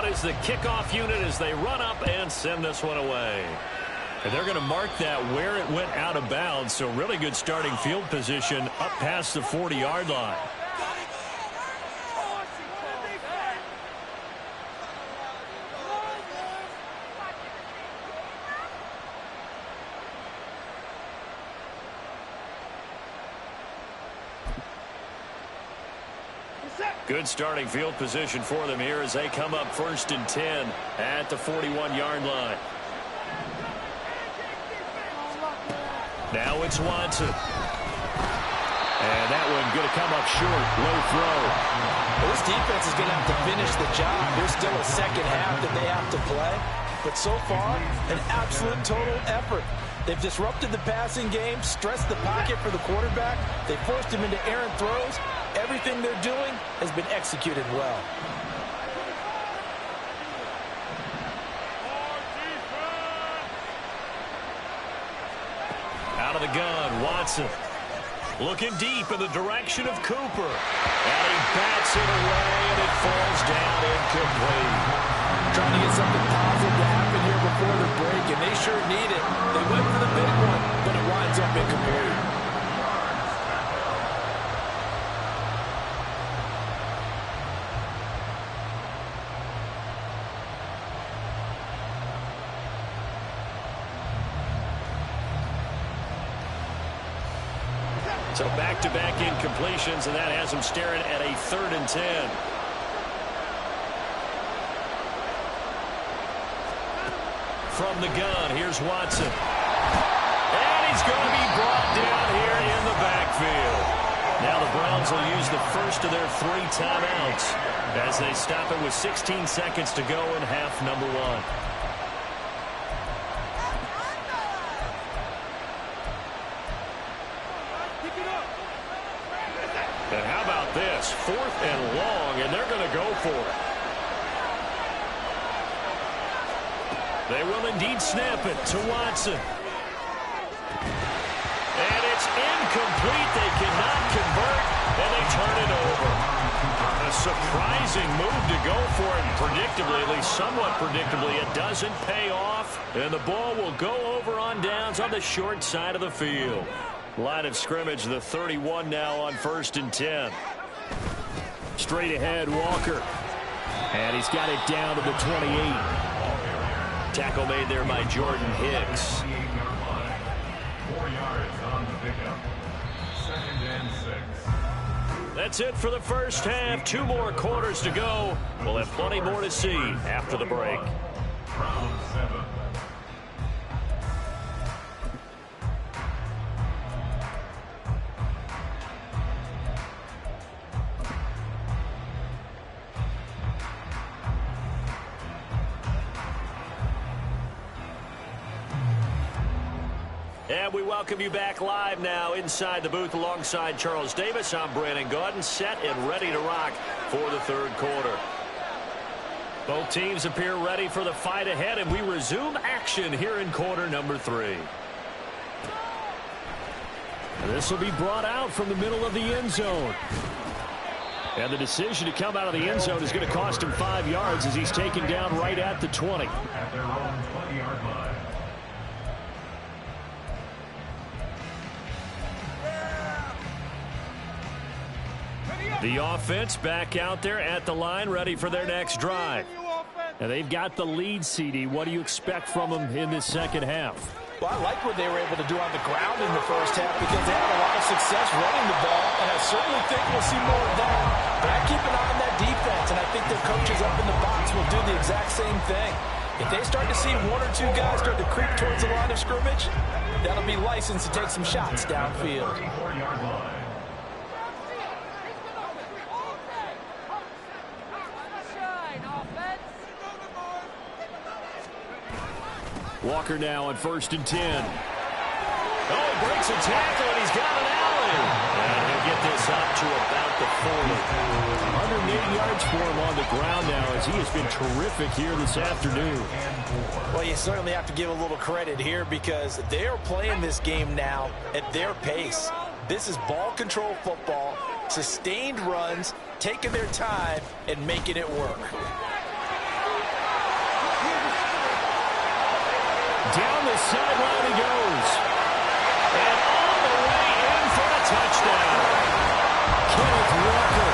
out is the kickoff unit as they run up and send this one away. And they're going to mark that where it went out of bounds, so really good starting field position up past the 40-yard line. Good starting field position for them here as they come up 1st and 10 at the 41-yard line. Now it's Watson. And that one going to come up short. Low throw. Well, this defense is going to have to finish the job. There's still a second half that they have to play. But so far, an absolute total effort. They've disrupted the passing game, stressed the pocket for the quarterback. They forced him into errant throws. Everything they're doing has been executed well. Out of the gun, Watson. Looking deep in the direction of Cooper. And he bats it away, and it falls down incomplete. Trying to get something positive to happen here before the break, and they sure need it. They went for the big one, but it winds up incomplete. So back-to-back incompletions, and that has them staring at a 3rd and 10. From the gun, here's Watson. And he's going to be brought down here in the backfield. Now the Browns will use the first of their 3 timeouts as they stop it with 16 seconds to go in half number 1. And how about this? 4th and long, and they're going to go for it. They will indeed snap it to Watson. And it's incomplete. They cannot convert, and they turn it over. A surprising move to go for it. Predictably, at least somewhat predictably, it doesn't pay off. And the ball will go over on downs on the short side of the field. Line of scrimmage, the 31 now on 1st and 10. Straight ahead, Walker. And he's got it down to the 28. Tackle made there by Jordan Hicks. 4 yards on the pickup. 2nd and 6. That's it for the first half. 2 more quarters to go. We'll have plenty more to see after the break. Round 7. And we welcome you back live now inside the booth alongside Charles Davis. I'm Brandon Gaudin, set and ready to rock for the 3rd quarter. Both teams appear ready for the fight ahead, and we resume action here in quarter number 3. This will be brought out from the middle of the end zone. And the decision to come out of the end zone is going to cost him 5 yards as he's taken down right at the 20. At their own 20-yard line. The offense back out there at the line, ready for their next drive. And they've got the lead, CD. What do you expect from them in this second half? Well, I like what they were able to do on the ground in the first half because they had a lot of success running the ball, and I certainly think we'll see more of that. But I keep an eye on that defense, and I think their coaches up in the box will do the exact same thing. If they start to see 1 or 2 guys start to creep towards the line of scrimmage, that'll be licensed to take some shots downfield. 34-yard line. Walker now on 1st and 10. Oh, he breaks a tackle, and he's got an alley. And he'll get this up to about the 40. 108 yards for him on the ground now as he has been terrific here this afternoon. Well, you certainly have to give a little credit here because they are playing this game now at their pace. This is ball control football, sustained runs, taking their time, and making it work. Down the sideline he goes. And all the way in for a touchdown. Kenneth Walker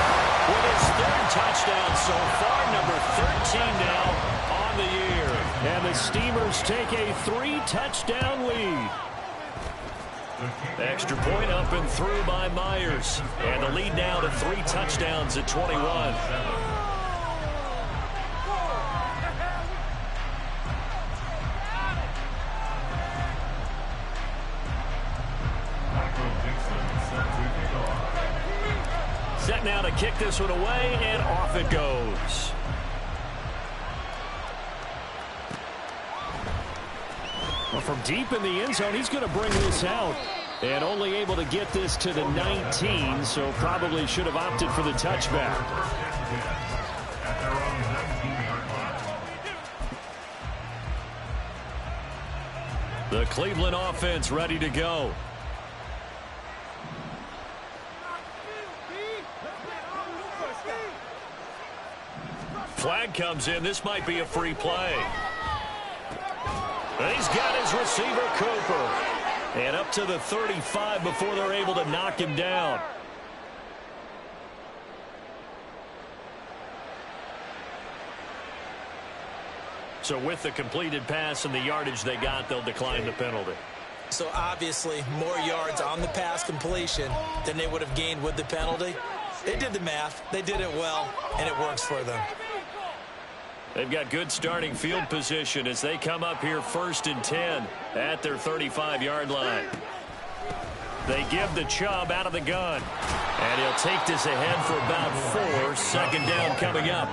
with his third touchdown so far, number 13 now on the year. And the Steamers take a 3-touchdown lead. Extra point up and through by Myers. And the lead now to 3 touchdowns at 21. Set now to kick this one away, and off it goes. Well, from deep in the end zone, he's going to bring this out. And only able to get this to the 19, so probably should have opted for the touchback. The Cleveland offense ready to go. Flag comes in. This might be a free play. He's got his receiver, Cooper. And up to the 35 before they're able to knock him down. So with the completed pass and the yardage they got, they'll decline the penalty. So obviously more yards on the pass completion than they would have gained with the penalty. They did the math. They did it well, and it works for them. They've got good starting field position as they come up here 1st and 10 at their 35-yard line. They give the Chubb out of the gun. And he'll take this ahead for about 4. Second down coming up.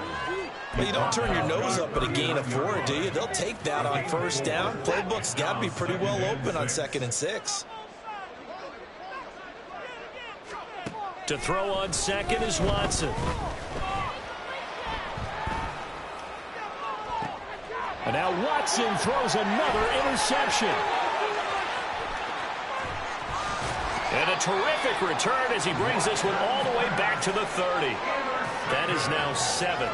Well, you don't turn your nose up at a gain of 4, do you? They'll take that on 1st down. Playbook's got to be pretty well open on 2nd and 6. To throw on 2nd is Watson. And now Watson throws another interception. And a terrific return as he brings this one all the way back to the 30. That is now 7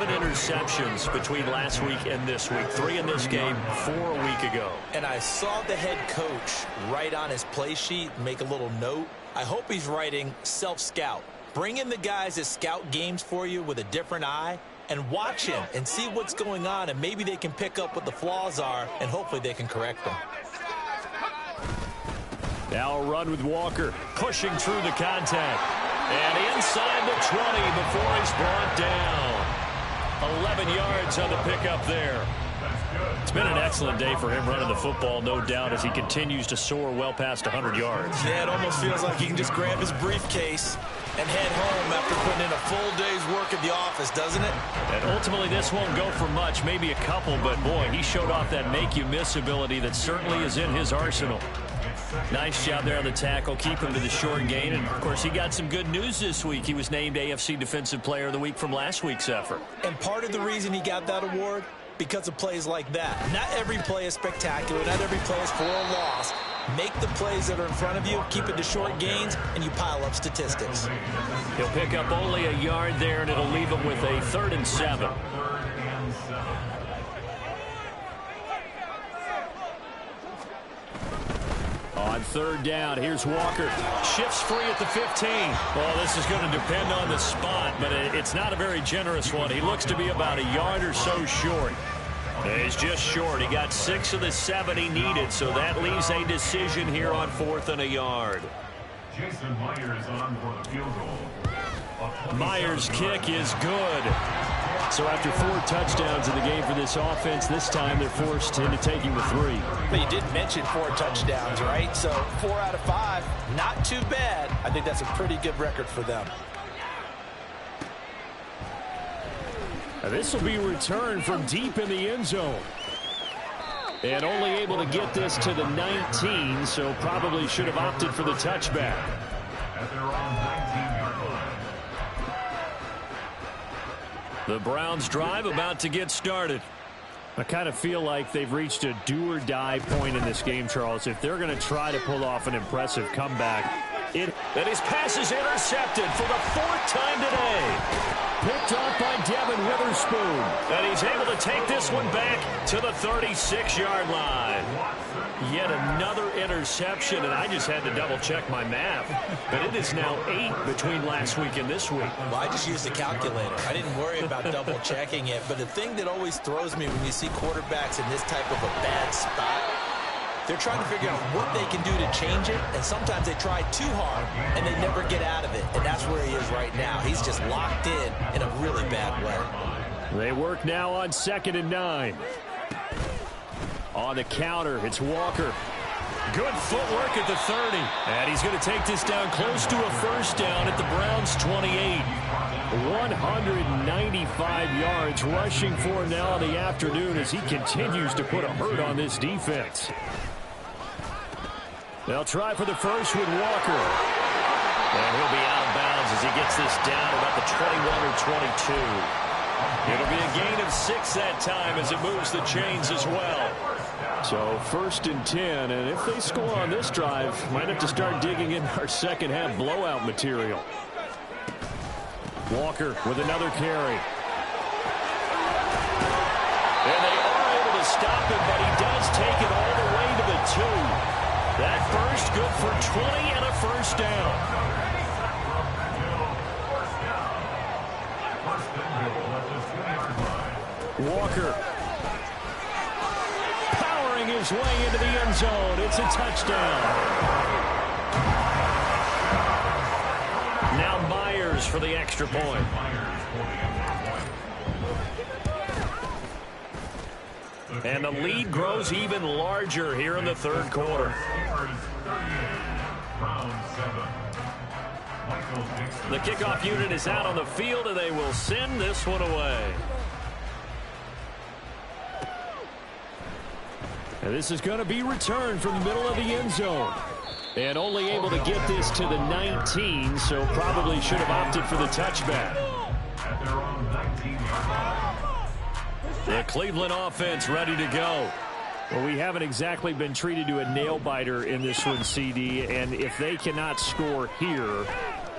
interceptions between last week and this week. 3 in this game, 4 a week ago. And I saw the head coach write on his play sheet, make a little note. I hope he's writing self-scout. Bring in the guys that scout games for you with a different eye and watch him and see what's going on, and maybe they can pick up what the flaws are, and hopefully they can correct them. Now a run with Walker, pushing through the contact. And inside the 20 before he's brought down. 11 yards on the pickup there. It's been an excellent day for him running the football, no doubt, as he continues to soar well past 100 yards. Yeah, it almost feels like he can just grab his briefcase and head home after putting in a full day's work at the office, doesn't it? And ultimately, this won't go for much, maybe a couple, but boy, he showed off that make-you-miss ability that certainly is in his arsenal. Nice job there on the tackle, keep him to the short gain, and of course he got some good news this week. He was named AFC Defensive Player of the Week from last week's effort. And part of the reason he got that award, because of plays like that. Not every play is spectacular, not every play is for a loss. Make the plays that are in front of you, keep it to short gains, and you pile up statistics. He'll pick up only a yard there, and it'll leave him with a 3rd and 7. On 3rd down, here's Walker. Shifts free at the 15. Well, this is going to depend on the spot, but it's not a very generous one. He looks to be about a yard or so short. He's just short. He got 6 of the 7 he needed, so that leaves a decision here on 4th and a yard. Jason Myers on for the field goal. Myers' kick is good. So after 4 touchdowns in the game for this offense, this time they're forced into taking the 3. But you did mention 4 touchdowns, right? So 4 out of 5, not too bad. I think that's a pretty good record for them. Now this will be returned from deep in the end zone. And only able to get this to the 19, so probably should have opted for the touchback. At their own 19-yard line. The Browns drive about to get started. I kind of feel like they've reached a do-or-die point in this game, Charles. If they're going to try to pull off an impressive comeback, and his pass is intercepted for the 4th time today. picked off by Devin Witherspoon. And he's able to take this one back to the 36-yard line. Yet another interception, and I just had to double-check my math. But it is now 8 between last week and this week. Well, I just used a calculator. I didn't worry about double-checking it. But the thing that always throws me when you see quarterbacks in this type of a bad spot, they're trying to figure out what they can do to change it, and sometimes they try too hard, and they never get out of it. And that's where he is right now. He's just locked in a really bad way. They work now on 2nd and 9. On the counter, it's Walker. Good footwork at the 30. And he's going to take this down close to a first down at the Browns' 28. 195 yards rushing for him now in the afternoon as he continues to put a hurt on this defense. They'll try for the first with Walker. And he'll be out of bounds as he gets this down about the 21 or 22. It'll be a gain of 6 that time as it moves the chains as well. So 1st and 10, and if they score on this drive, might have to start digging in our second half blowout material. Walker with another carry. And they are able to stop him, but he does take it all the way to the 2. That first good for 20 and a first down. Walker powering his way into the end zone. It's a touchdown. Now Myers for the extra point. And the lead grows even larger here in the third quarter. The kickoff unit is out on the field, and they will send this one away. And this is going to be returned from the middle of the end zone. And only able to get this to the 19, so probably should have opted for the touchback. The Cleveland offense ready to go. Well, we haven't exactly been treated to a nail-biter in this one, CD, and if they cannot score here,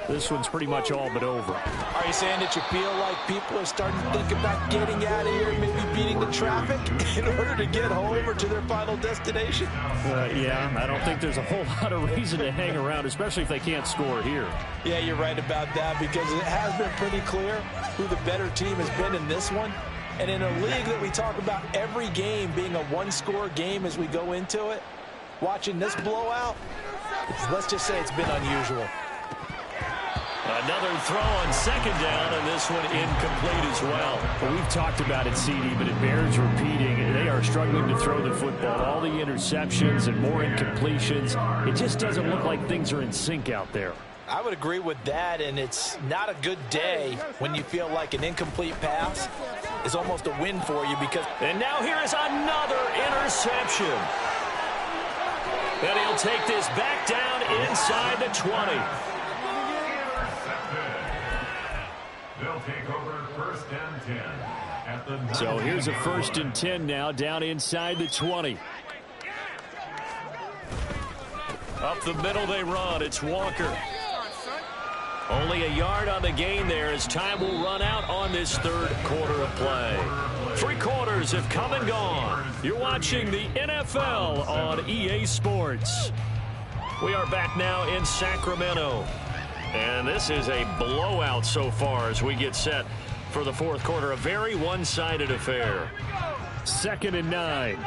this one's pretty much all but over. Are you saying that you feel like people are starting to think about getting out of here, maybe beating the traffic in order to get home or to their final destination? Yeah, I don't think there's a whole lot of reason to hang around, especially if they can't score here. Yeah, you're right about that, because it has been pretty clear who the better team has been in this one. And in a league that we talk about every game being a one-score game as we go into it, watching this blowout, let's just say it's been unusual. Another throw on 2nd down, and this one incomplete as well. We've talked about it, CD, but it bears repeating. They are struggling to throw the football. All the interceptions and more incompletions. It just doesn't look like things are in sync out there. I would agree with that, and it's not a good day when you feel like an incomplete pass is almost a win for you because... And now here is another interception. And he'll take this back down inside the 20. They'll take over 1st and 10 at the 9. So here's a 1st and 10 now down inside the 20. Up the middle they run. It's Walker. Only a yard on the gain there as time will run out on this third quarter of play. 3 quarters have come and gone. You're watching the NFL on EA Sports. We are back now in Sacramento. And this is a blowout so far as we get set for the fourth quarter. A very one-sided affair. 2nd and 9.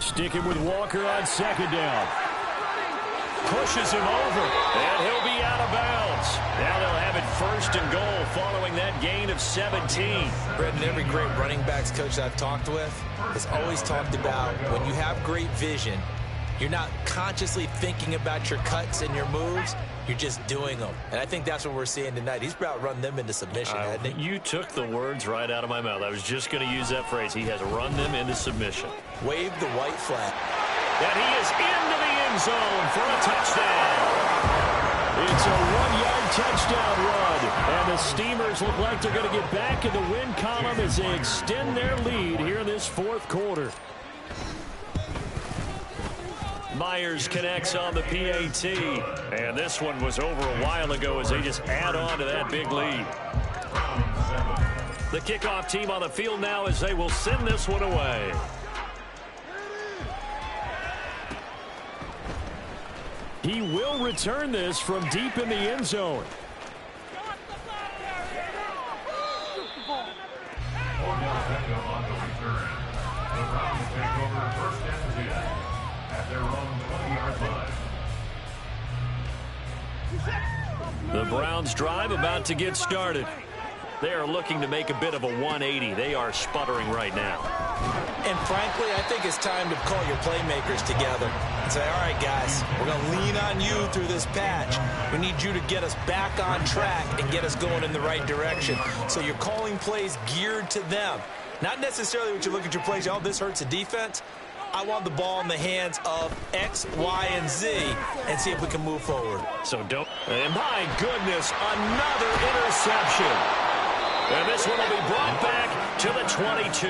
Sticking with Walker on 2nd down. Pushes him over, and he'll be out of bounds. Now they'll have it 1st and goal following that gain of 17. Brendan, every great running backs coach I've talked with has always talked about when you have great vision, you're not consciously thinking about your cuts and your moves. You're just doing them. And I think that's what we're seeing tonight. He's about run them into submission, hasn't he? You took the words right out of my mouth. I was just going to use that phrase. He has run them into submission. Wave the white flag. And he is into the end zone for a touchdown. It's a 1-yard touchdown run. And the Steamers look like they're going to get back in the win column as they extend their lead here in this fourth quarter. Myers connects on the PAT. And this one was over a while ago as they just add on to that big lead. The kickoff team on the field now as they will send this one away. He will return this from deep in the end zone. The Browns drive about to get started. They are looking to make a bit of a 180. They are sputtering right now. And frankly, I think it's time to call your playmakers together and say, all right, guys, we're going to lean on you through this patch. We need you to get us back on track and get us going in the right direction. So you're calling plays geared to them. Not necessarily what you look at your plays, oh, this hurts the defense. I want the ball in the hands of X, Y, and Z and see if we can move forward. So don't. And my goodness, another interception. And this one will be brought back to the 22.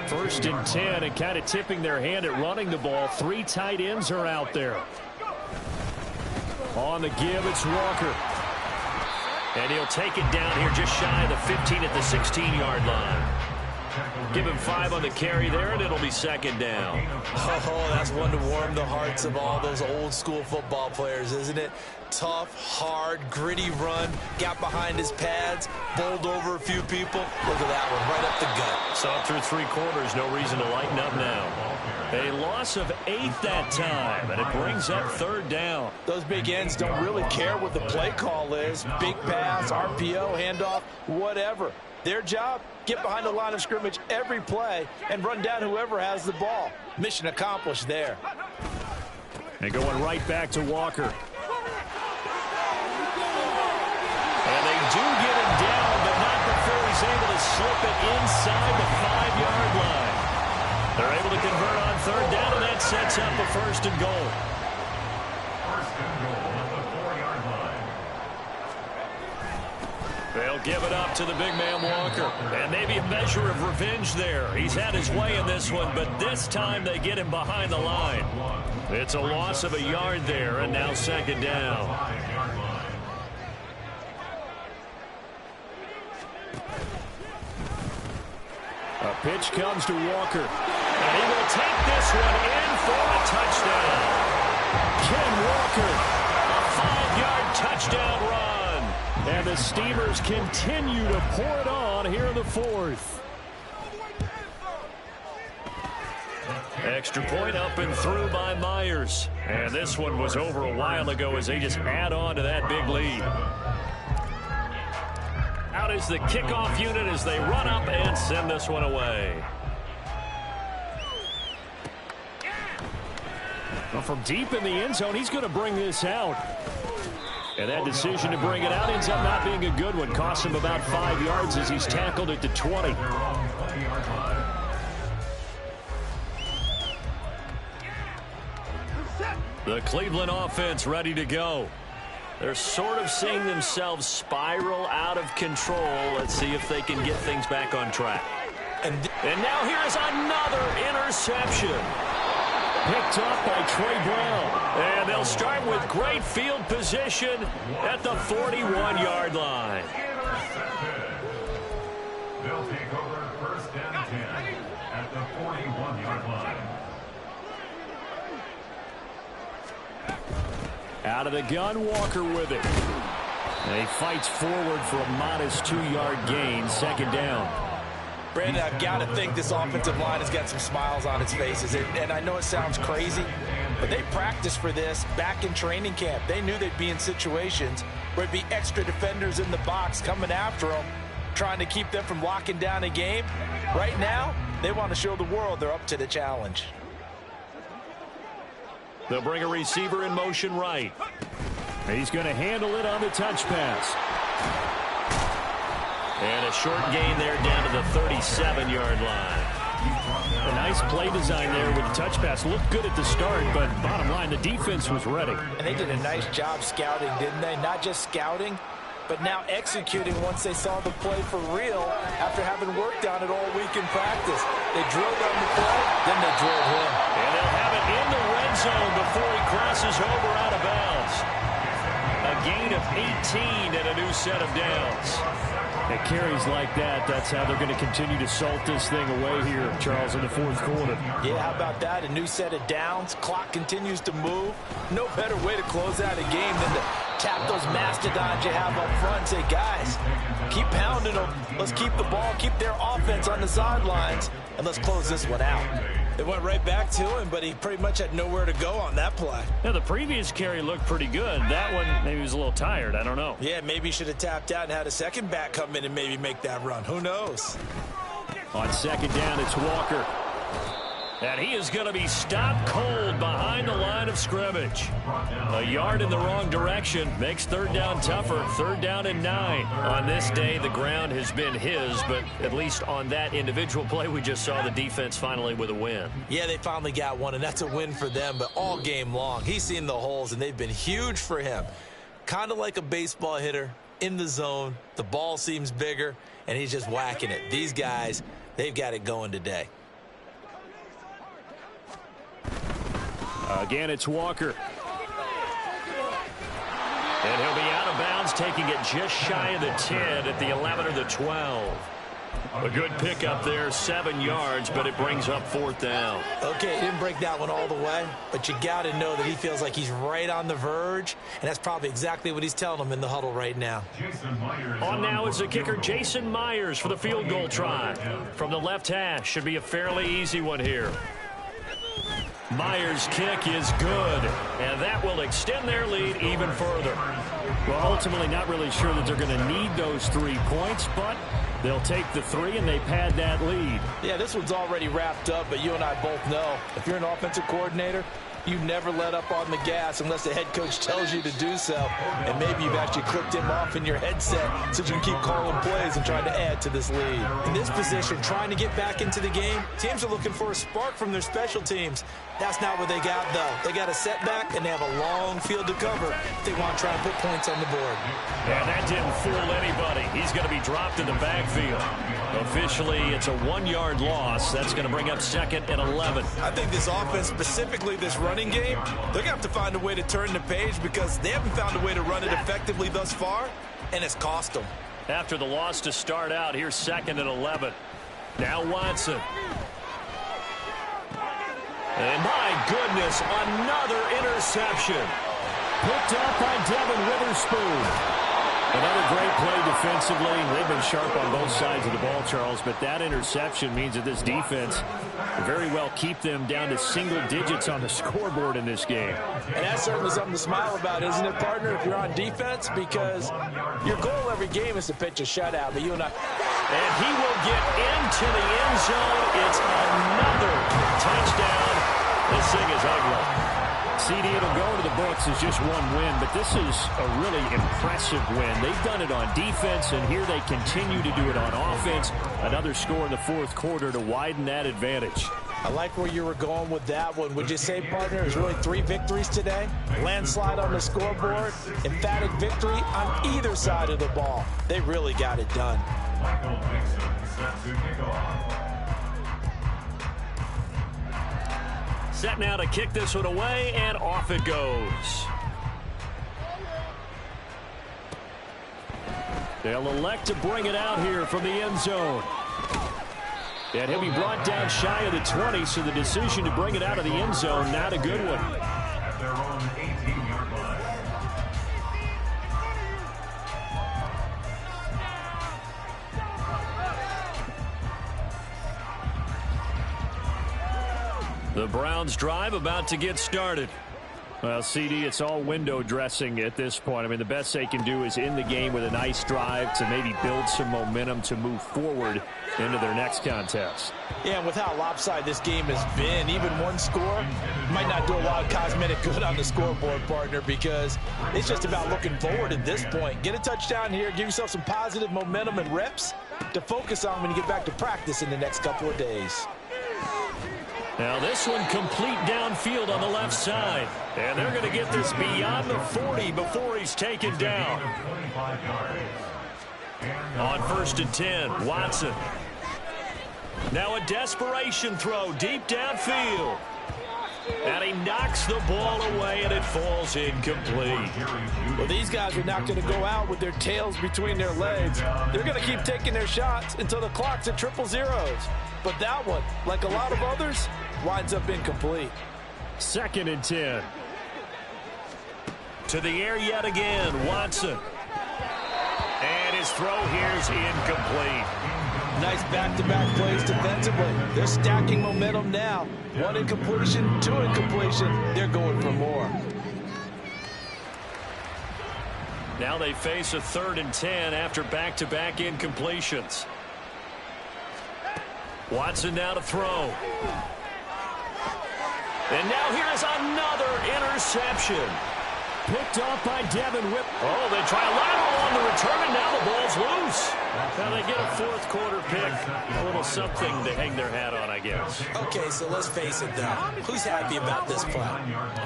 First and 10, and kind of tipping their hand at running the ball. 3 tight ends are out there. On the give, it's Walker. And he'll take it down here just shy of the 15 at the 16-yard line. Give him 5 on the carry there, and it'll be second down. Oh, that's one to warm the hearts of all those old-school football players, isn't it? Tough, hard, gritty run, got behind his pads, bowled over a few people. Look at that one, right up the gut. Saw through 3 quarters, no reason to lighten up now. A loss of 8 that time, and it brings up third down. Those big ends don't really care what the play call is. Big pass, RPO, handoff, whatever. Their job, get behind the line of scrimmage every play and run down whoever has the ball. Mission accomplished there. And going right back to Walker. And they do get him down, but not before he's able to slip it inside the 5-yard line. They're able to convert on third down, and that sets up a first and goal. First and goal at the 4-yard line. They'll give it up to the big man Walker. And maybe a measure of revenge there. He's had his way in this one, but this time they get him behind the line. It's a loss of a yard there, and now second down. 5-yard line. A pitch comes to Walker. And he will take this one in for a touchdown. Ken Walker, a 5-yard touchdown run. And the Steamers continue to pour it on here in the 4th. Extra point up and through by Myers. And this one was over a while ago as they just add on to that big lead. Out is the kickoff unit as they run up and send this one away. Well, from deep in the end zone, he's going to bring this out. And that decision to bring it out ends up not being a good one. Costs him about 5 yards as he's tackled at the 20. The Cleveland offense ready to go. They're sort of seeing themselves spiral out of control. Let's see if they can get things back on track. And now here's another interception. Picked up by Trey Brown. And they'll start with great field position at the 41-yard line. They'll take over first and 10 at the 41-yard line. Out of the gun, Walker with it. And he fights forward for a modest 2-yard gain, second down. Brandon, I've got to think this offensive line has got some smiles on its faces. And I know it sounds crazy, but they practiced for this back in training camp. They knew they'd be in situations where it'd be extra defenders in the box coming after them, trying to keep them from locking down a game. Right now, they want to show the world they're up to the challenge. They'll bring a receiver in motion right. He's going to handle it on the touch pass. And a short gain there down to the 37-yard line. A nice play design there with the touch pass. Looked good at the start, but bottom line, the defense was ready. And they did a nice job scouting, didn't they? Not just scouting, but now executing once they saw the play for real after having worked on it all week in practice. They drilled on the play, then they drilled him. And they'll have it in the red zone before he crosses over out of bounds. A gain of 18 and a new set of downs. At carries like that, that's how they're going to continue to salt this thing away here, Charles, in the fourth quarter. Yeah, how about that? A new set of downs. Clock continues to move. No better way to close out a game than to tap those mastodons you have up front and say, guys, keep pounding them. Let's keep the ball, keep their offense on the sidelines, and let's close this one out. It went right back to him, but he pretty much had nowhere to go on that play. Yeah, the previous carry looked pretty good. That one, maybe he was a little tired. I don't know. Yeah, maybe he should have tapped out and had a second back come in and maybe make that run. Who knows? On second down, it's Walker. And he is going to be stopped cold behind the line of scrimmage. A yard in the wrong direction makes third down tougher. Third down and 9. On this day, the ground has been his, but at least on that individual play, we just saw the defense finally with a win. Yeah, they finally got one, and that's a win for them, but all game long, he's seen the holes, and they've been huge for him. Kind of like a baseball hitter in the zone. The ball seems bigger, and he's just whacking it. These guys, they've got it going today. Again, it's Walker. And he'll be out of bounds, taking it just shy of the 10 at the 11 or the 12. A good pickup there, 7 yards, but it brings up fourth down. Okay, he didn't break that one all the way, but you got to know that he feels like he's right on the verge, and that's probably exactly what he's telling them in the huddle right now. On now is the kicker, Jason Myers, for the field goal try. From the left hash, should be a fairly easy one here. Myers' kick is good, and that will extend their lead even further. Well, ultimately not really sure that they're going to need those 3 points, but they'll take the 3 and they pad that lead. Yeah, this one's already wrapped up, but you and I both know if you're an offensive coordinator, you never let up on the gas unless the head coach tells you to do so. And maybe you've actually clicked him off in your headset so you can keep calling plays and trying to add to this lead. In this position, trying to get back into the game, teams are looking for a spark from their special teams. That's not what they got, though. They got a setback, and they have a long field to cover if they want to try and put points on the board. Yeah, that didn't fool anybody. He's going to be dropped in the backfield. Officially, it's a 1-yard loss. That's going to bring up second and 11. I think this offense, specifically this running game, they're going to have to find a way to turn the page because they haven't found a way to run it effectively thus far, and it's cost them. After the loss to start out, here's second and 11. Now Watson. And my goodness, another interception. Picked up by Devin Witherspoon. Another great play defensively. They've been sharp on both sides of the ball, Charles, but that interception means that this defense very well keep them down to single digits on the scoreboard in this game. And that's certainly something to smile about, isn't it, partner, if you're on defense? Because your goal every game is to pitch a shutout, but you and I... And he will get into the end zone. It's another touchdown. This thing is ugly. CD, it'll go into the books as just one win, but this is a really impressive win. They've done it on defense, and here they continue to do it on offense. Another score in the fourth quarter to widen that advantage. I like where you were going with that one. Would you say, partner, there's really 3 victories today? Landslide on the scoreboard, emphatic victory on either side of the ball. They really got it done. Michael Dixon set to kick off. Set now to kick this one away, and off it goes. They'll elect to bring it out here from the end zone. And he'll be brought down shy of the 20, so the decision to bring it out of the end zone, not a good one. At their own 18-yard line. The Browns drive about to get started. Well, CD, it's all window dressing at this point. I mean, the best they can do is end the game with a nice drive to maybe build some momentum to move forward into their next contest. Yeah, and with how lopsided this game has been, even one score might not do a lot of cosmetic good on the scoreboard, partner, because it's just about looking forward at this point. Get a touchdown here, give yourself some positive momentum and reps to focus on when you get back to practice in the next couple of days. Now this one complete downfield on the left side. And they're going to get this beyond the 40 before he's taken down. On 1st and 10, Watson. Now a desperation throw deep downfield. And he knocks the ball away, and it falls incomplete. Well, these guys are not going to go out with their tails between their legs. They're going to keep taking their shots until the clock's at 000. But that one, like a lot of others, winds up incomplete. 2nd and 10. To the air yet again, Watson. And his throw here is incomplete. Nice back-to-back plays defensively. They're stacking momentum now. 1 incompletion, 2 incompletion. They're going for more. Now they face a 3rd and 10 after back-to-back incompletions. Watson now to throw. And now here's another interception. Picked off by Devin Whip. Oh, they try a lateral on the return, and now the ball's loose. Now they get a 4th quarter pick. A little something to hang their hat on, I guess. Okay, so let's face it, though. Who's happy about this play?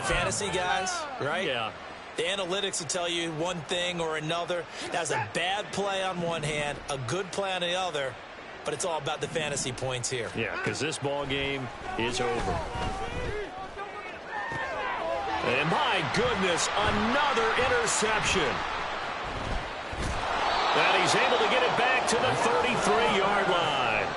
Fantasy guys, right? Yeah. The analytics will tell you one thing or another. That's a bad play on one hand, a good play on the other, but it's all about the fantasy points here. Yeah, because this ball game is over. And my goodness, another interception. And he's able to get it back to the 33-yard line.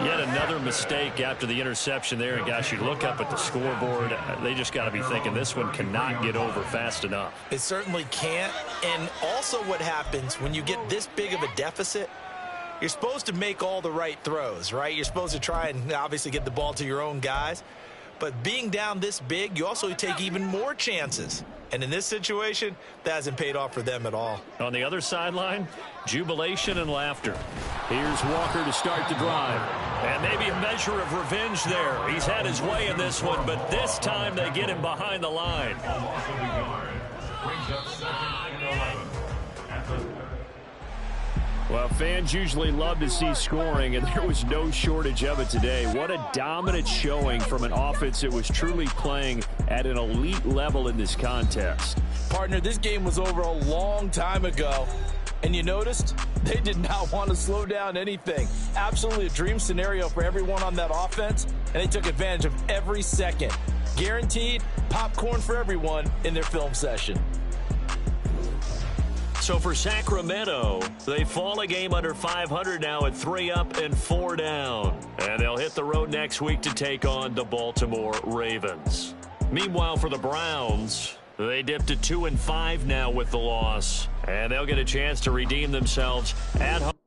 Yet another mistake after the interception there. And gosh, you look up at the scoreboard, they just got to be thinking this one cannot get over fast enough. It certainly can't. And also what happens when you get this big of a deficit, you're supposed to make all the right throws, right? You're supposed to try and obviously get the ball to your own guys. But being down this big, you also take even more chances. And in this situation, that hasn't paid off for them at all. On the other sideline, jubilation and laughter. Here's Walker to start the drive. And maybe a measure of revenge there. He's had his way in this one, but this time they get him behind the line. Well, fans usually love to see scoring, and there was no shortage of it today. What a dominant showing from an offense that was truly playing at an elite level in this contest. Partner, this game was over a long time ago. And you noticed they did not want to slow down anything. Absolutely a dream scenario for everyone on that offense, and they took advantage of every second. Guaranteed popcorn for everyone in their film session. So for Sacramento, they fall a game under 500 now at 3 up and 4 down. And they'll hit the road next week to take on the Baltimore Ravens. Meanwhile, for the Browns, they dipped to 2-5 now with the loss. And they'll get a chance to redeem themselves at home.